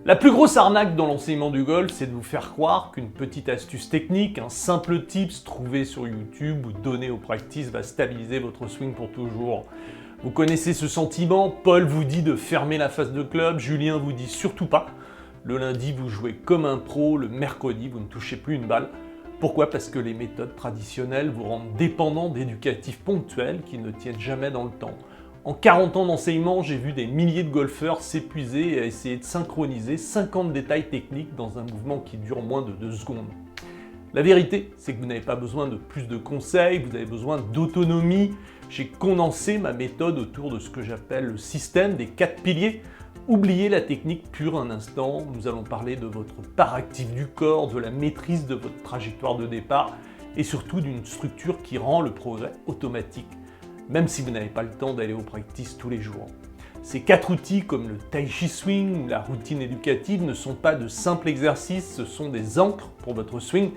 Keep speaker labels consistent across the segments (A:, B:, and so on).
A: La plus grosse arnaque dans l'enseignement du golf, c'est de vous faire croire qu'une petite astuce technique, un simple tips trouvé sur YouTube ou donné au practice va stabiliser votre swing pour toujours. Vous connaissez ce sentiment, Paul vous dit de fermer la face de club, Julien vous dit surtout pas. Le lundi, vous jouez comme un pro, le mercredi, vous ne touchez plus une balle. Pourquoi ? Parce que les méthodes traditionnelles vous rendent dépendant d'éducatifs ponctuels qui ne tiennent jamais dans le temps. En 40 ans d'enseignement, j'ai vu des milliers de golfeurs s'épuiser à essayer de synchroniser 50 détails techniques dans un mouvement qui dure moins de 2 secondes. La vérité, c'est que vous n'avez pas besoin de plus de conseils, vous avez besoin d'autonomie. J'ai condensé ma méthode autour de ce que j'appelle le système des 4 piliers. Oubliez la technique pure un instant, nous allons parler de votre part active du corps, de la maîtrise de votre trajectoire de départ et surtout d'une structure qui rend le progrès automatique, même si vous n'avez pas le temps d'aller au practice tous les jours. Ces 4 outils comme le Tai Chi Swing ou la routine éducative ne sont pas de simples exercices, ce sont des ancres pour votre swing.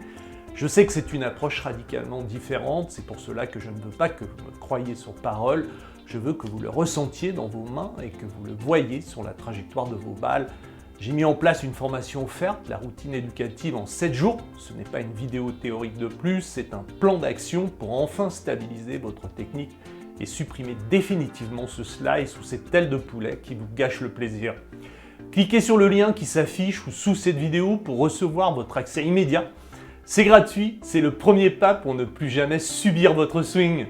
A: Je sais que c'est une approche radicalement différente, c'est pour cela que je ne veux pas que vous me croyiez sur parole, je veux que vous le ressentiez dans vos mains et que vous le voyiez sur la trajectoire de vos balles. J'ai mis en place une formation offerte, la routine éducative en 7 jours. Ce n'est pas une vidéo théorique de plus, c'est un plan d'action pour enfin stabiliser votre technique et supprimer définitivement ce slice ou cette aile de poulet qui vous gâche le plaisir. Cliquez sur le lien qui s'affiche ou sous cette vidéo pour recevoir votre accès immédiat. C'est gratuit, c'est le premier pas pour ne plus jamais subir votre swing.